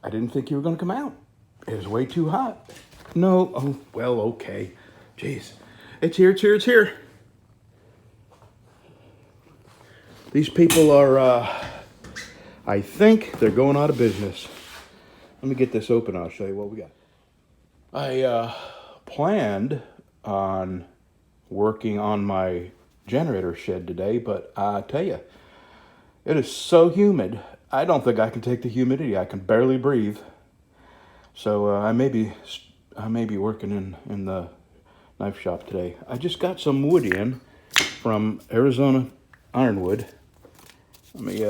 I didn't think you were going to come out. It was way too hot. No, oh, well, okay. Jeez. It's here, it's here, it's here. These people are, I think they're going out of business. Let me get this open. I'll show you what we got. I planned on working on my generator shed today, but I tell you, it is so humid. I don't think I can take the humidity. I can barely breathe. So I may be working in the knife shop today. I just got some wood in from Arizona Ironwood. Let me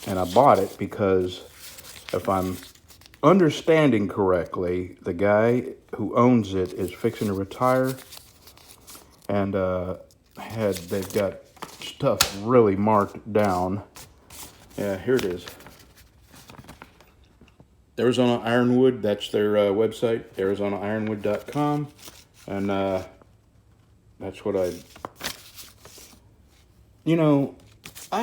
and I bought it because if I'm understanding correctly, the guy who owns it is fixing to retire, and they've got stuff really marked down. Yeah, here it is. Arizona Ironwood, that's their website, ArizonaIronwood.com, and that's what I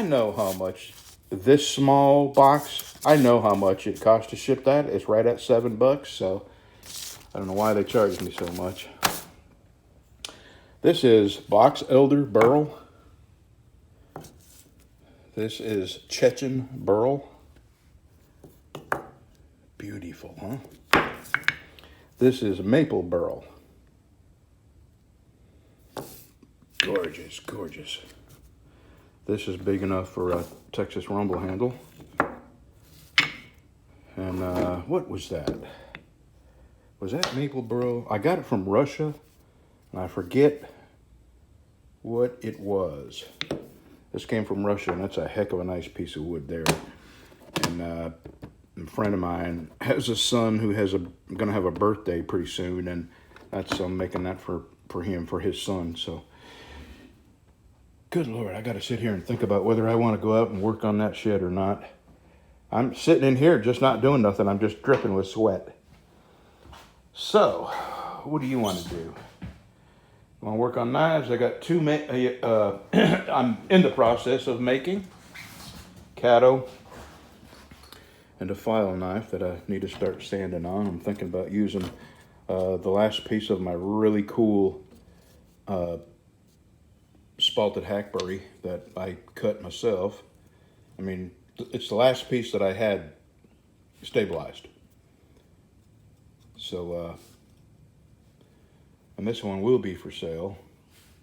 know how much this small box, I know how much it costs to ship that. It's right at $7, so I don't know why they charge me so much. This is box elder burl. This is Chechen burl. Beautiful, huh? This is maple burl. Gorgeous, gorgeous. This is big enough for a Texas rumble handle. And what was that? Was that maple burl? I got it from Russia, and I forget what it was. This came from Russia, and that's a heck of a nice piece of wood there. And a friend of mine has a son who gonna have a birthday pretty soon, and I'm making that for him, for his son. So, good Lord, I got to sit here and think about whether I want to go out and work on that shed or not. I'm sitting in here just not doing nothing. I'm just dripping with sweat. So, what do you want to do? I want to work on knives. I got two. I'm in the process of making Cato and a file knife that I need to start sanding on. I'm thinking about using the last piece of my really cool spalted hackberry that I cut myself. I mean, it's the last piece that I had stabilized. So, and this one will be for sale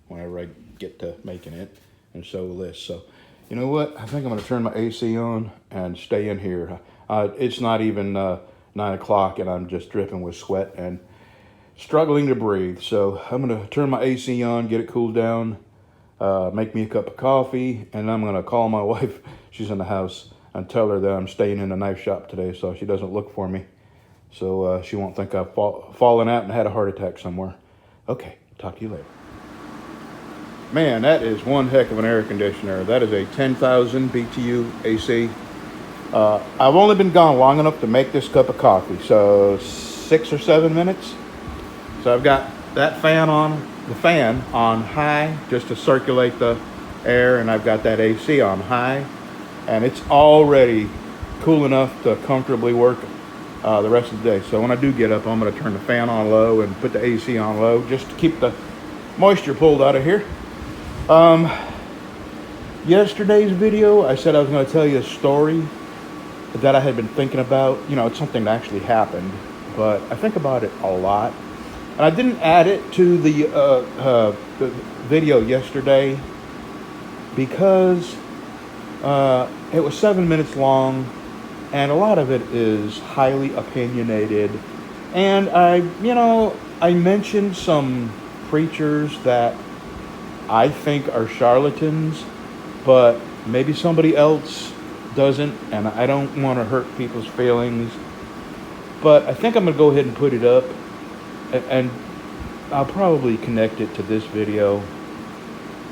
whenever I get to making it, and so will this. So, you know what? I think I'm going to turn my AC on and stay in here. It's not even 9 o'clock, and I'm just dripping with sweat and struggling to breathe. So I'm going to turn my AC on, get it cooled down, make me a cup of coffee, and I'm going to call my wife. She's in the house, and tell her that I'm staying in the knife shop today so she doesn't look for me. So she won't think I've fallen out and had a heart attack somewhere. Okay, talk to you later. Man, that is one heck of an air conditioner. That is a 10,000 BTU AC. I've only been gone long enough to make this cup of coffee, so 6 or 7 minutes. So I've got that fan on high just to circulate the air, and I've got that AC on high, and it's already cool enough to comfortably work the rest of the day. So when I do get up, I'm going to turn the fan on low and put the AC on low just to keep the moisture pulled out of here. Yesterday's video, I said I was going to tell you a story that I had been thinking about. You know, it's something that actually happened, but I think about it a lot. And I didn't add it to the video yesterday because it was 7 minutes long, and a lot of it is highly opinionated. And I mentioned some preachers that I think are charlatans, but maybe somebody else doesn't, and I don't want to hurt people's feelings. But I think I'm going to go ahead and put it up, and I'll probably connect it to this video.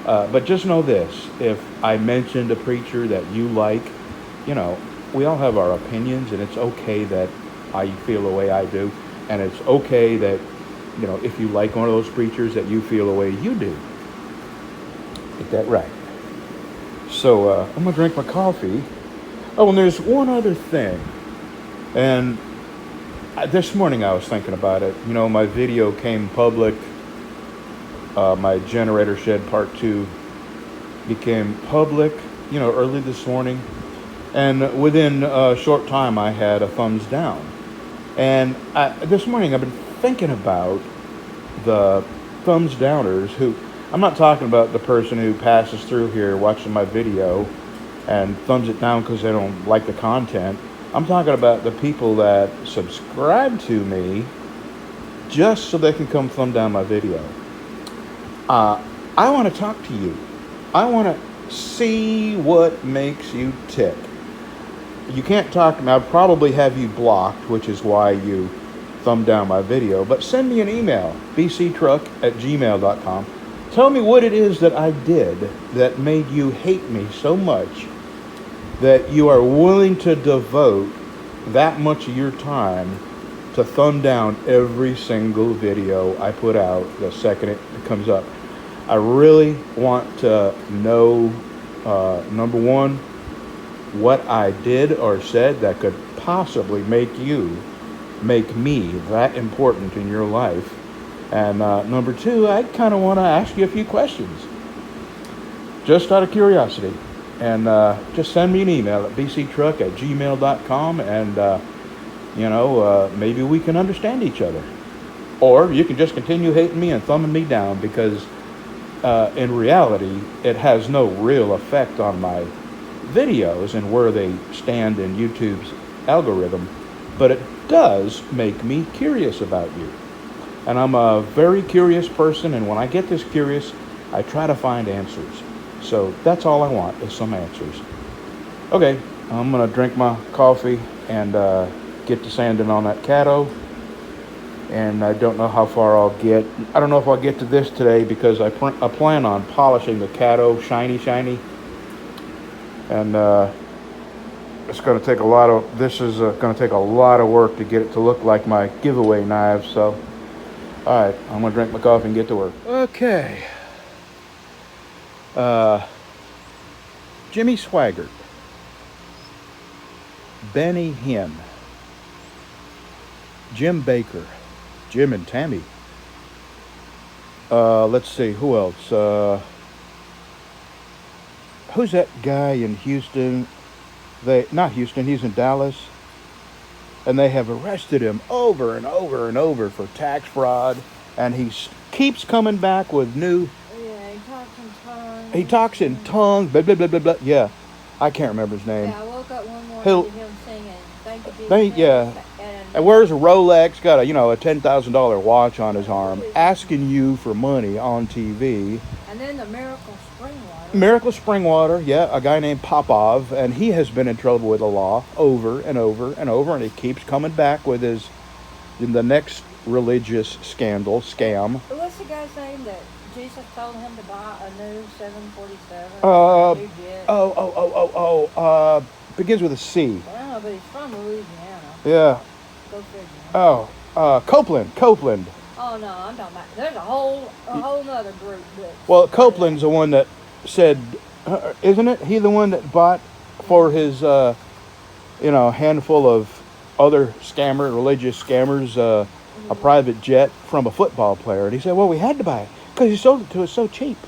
But just know this, if I mentioned a preacher that you like, we all have our opinions, and it's okay that I feel the way I do, and it's okay that, if you like one of those preachers, that you feel the way you do. Get that right. So I'm going to drink my coffee Oh, and there's one other thing. And this morning I was thinking about it. You know, my video came public. My generator shed part 2 became public, you know, early this morning. And within a short time, I had a thumbs down. And this morning, I've been thinking about the thumbs downers who, I'm not talking about the person who passes through here watching my video and thumbs it down because they don't like the content. I'm talking about the people that subscribe to me just so they can come thumb down my video. I want to talk to you. I want to see what makes you tick. You can't talk to me. I'll probably have you blocked, which is why you thumb down my video. But send me an email, bctruck@gmail.com. Tell me what it is that I did that made you hate me so much that you are willing to devote that much of your time to thumb down every single video I put out the second it comes up. I really want to know, number one, what I did or said that could possibly make me that important in your life. And number two, I kind of want to ask you a few questions, just out of curiosity. And just send me an email at bctruck@gmail.com, and maybe we can understand each other. Or you can just continue hating me and thumbing me down, because in reality, it has no real effect on my videos and where they stand in YouTube's algorithm, but it does make me curious about you. And I'm a very curious person, and when I get this curious, I try to find answers. So that's all I want, is some answers. Okay, I'm gonna drink my coffee and get to sanding on that Caddo. And I don't know how far I'll get. I don't know if I'll get to this today, because I plan on polishing the Caddo shiny. And it's going to take a lot of, this is going to take a lot of work to get it to look like my giveaway knives. So, all right, I'm going to drink my coffee and get to work. Okay. Jimmy Swaggart, Benny Hinn, Jim Baker, Jim and Tammy. Let's see, who else? Who's that guy in Houston? Not Houston, he's in Dallas. And they have arrested him over and over for tax fraud. And he keeps coming back with new... Yeah, he talks in tongues. He talks in tongues, blah, blah, blah, blah, blah. Yeah, I can't remember his name. Yeah, I woke up one morning to him singing, "Thank you, Jesus." Yeah. And wears a Rolex, got a $10,000 watch on his arm, asking you for money on TV. And then the Miracle Spring Water. Miracle Spring Water, yeah, a guy named Popov, and he has been in trouble with the law over and over, and he keeps coming back with the next religious scam. What's the guy's name that Jesus told him to buy a new 747? Begins with a C. I don't know, but he's from Louisiana. Yeah. Go figure. Copeland. Oh no, I'm talking about. There's a whole nother group. Well, Copeland's the one that said, isn't it? He the one that bought for his, handful of other religious scammers, a private jet from a football player, and he said, well, we had to buy it because he sold it to us so cheap.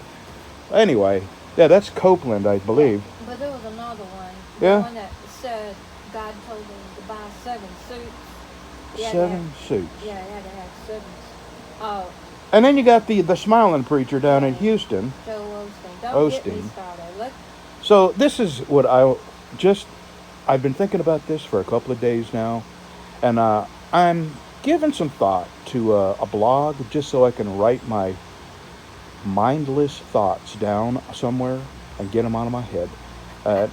Anyway, yeah, that's Copeland, I believe. But there was another one. Yeah. The one that said God told him to buy 7 suits. 7 suits. Yeah, he had to have 7. And then you got the smiling preacher down in Houston. Joel Osteen. Don't get me started. So this is what I've been thinking about this for a couple of days now, and I'm giving some thought to a blog just so I can write my mindless thoughts down somewhere and get them out of my head.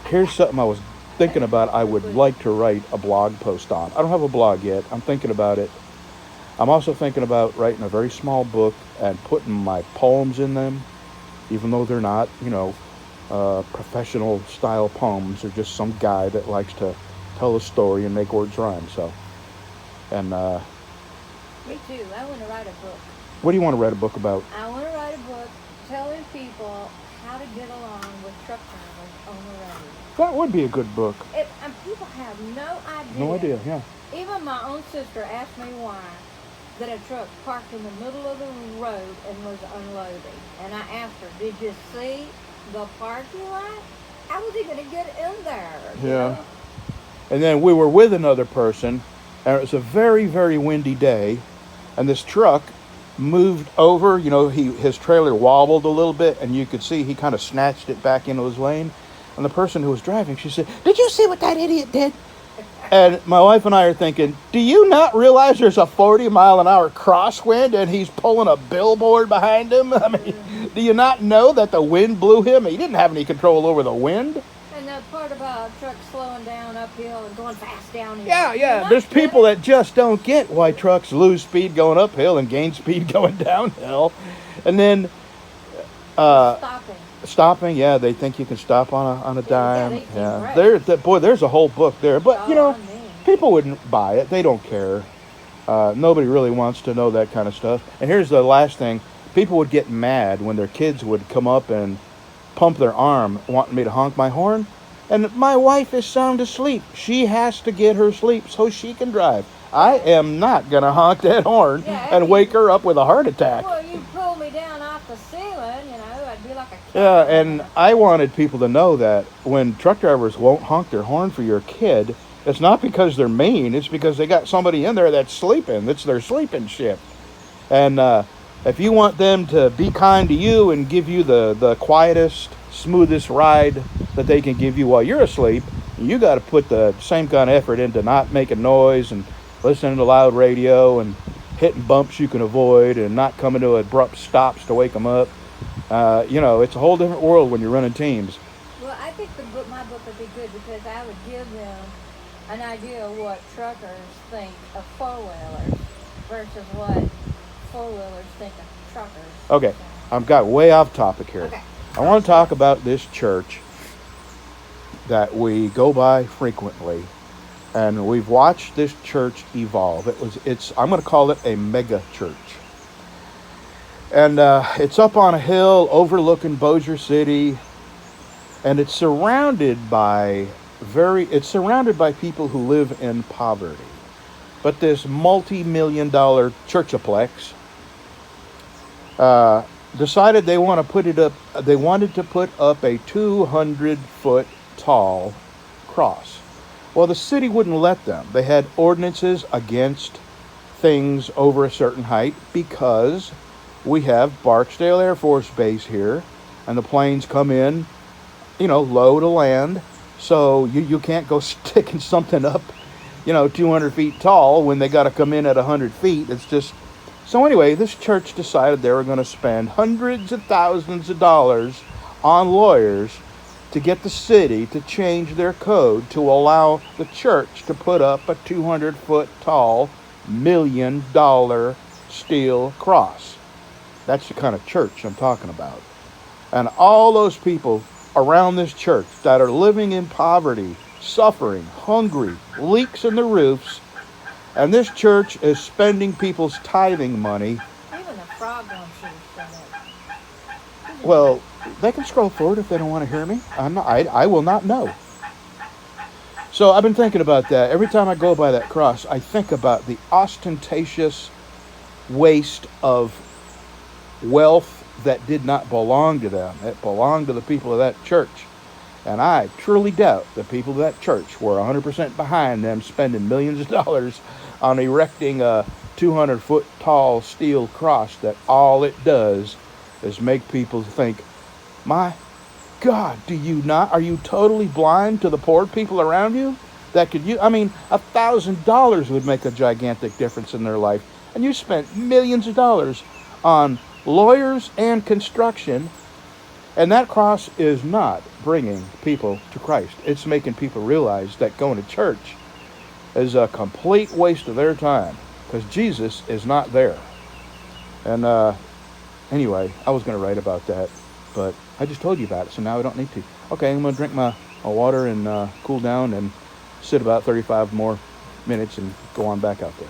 Here's something I was thinking about. I would like to write a blog post on. I don't have a blog yet. I'm thinking about it. I'm also thinking about writing a very small book and putting my poems in them, even though they're not, professional style poems. They're just some guy that likes to tell a story and make words rhyme. So, and me too. I want to write a book. What do you want to write a book about? I want to write a book telling people how to get along with truck drivers on the road. That would be a good book. I'm have no idea. No idea, yeah. Even my own sister asked me why that a truck parked in the middle of the road and was unloading. And I asked her, did you see the parking lot? How was he going to get in there? You Yeah. know? And then we were with another person, and it was a very, very windy day, and this truck moved over. You know, his trailer wobbled a little bit, and you could see he kind of snatched it back into his lane. And the person who was driving, she said, "Did you see what that idiot did?" And my wife and I are thinking, do you not realize there's a 40-mile-an-hour crosswind and he's pulling a billboard behind him? I mean, do you not know that the wind blew him? He didn't have any control over the wind. And the part about trucks slowing down uphill and going fast downhill. Yeah. There's people that just don't get why trucks lose speed going uphill and gain speed going downhill. And then stopping, yeah, they think you can stop on a dime. Yeah, there's a whole book there. But people wouldn't buy it. They don't care. Nobody really wants to know that kind of stuff. And here's the last thing: people would get mad when their kids would come up and pump their arm, wanting me to honk my horn. And my wife is sound asleep. She has to get her sleep so she can drive. I am not gonna honk that horn and wake her up with a heart attack. Well, you pull me down off the ceiling, you know, I'd be like a cat. Yeah, and I wanted people to know that when truck drivers won't honk their horn for your kid, it's not because they're mean. It's because they got somebody in there that's sleeping. It's their sleeping shift. And if you want them to be kind to you and give you the quietest, smoothest ride that they can give you while you're asleep, you got to put the same kind of effort into not making noise and listening to loud radio and hitting bumps you can avoid and not coming to abrupt stops to wake them up. You know, it's a whole different world when you're running teams. Well, I think my book would be good because I would give them an idea of what truckers think of four-wheelers versus what four-wheelers think of truckers. Okay, I've got way off topic here. Okay. I want to talk about this church that we go by frequently, and we've watched this church evolve. I'm going to call it a mega church. And it's up on a hill overlooking Bossier City, and it's surrounded by people who live in poverty. But this multi-million-dollar churchoplex decided they wanted to put up a 200-foot tall cross. Well, the city wouldn't let them. They had ordinances against things over a certain height because we have Barksdale Air Force Base here, and the planes come in, low to land. So you can't go sticking something up, 200 feet tall when they got to come in at 100 feet. It's just... So anyway, this church decided they were going to spend hundreds of thousands of dollars on lawyers to get the city to change their code to allow the church to put up a 200-foot tall, $1 million steel cross. That's the kind of church I'm talking about. And all those people around this church that are living in poverty, suffering, hungry, leaks in the roofs, and this church is spending people's tithing money. Even the frog one should have done it. Well, they can scroll forward if they don't want to hear me. I will not know. So I've been thinking about that. Every time I go by that cross, I think about the ostentatious waste of wealth that did not belong to them. It belonged to the people of that church. And I truly doubt the people of that church were 100% behind them spending millions of dollars on erecting a 200-foot tall steel cross that all it does is make people think, my God, are you totally blind to the poor people around you? $1,000 would make a gigantic difference in their life. And you spent millions of dollars on lawyers and construction, and that cross is not bringing people to Christ. It's making people realize that going to church is a complete waste of their time because Jesus is not there. And anyway, I was going to write about that, but I just told you about it, so now I don't need to. Okay, I'm going to drink my water and cool down and sit about 35 more minutes and go on back out there.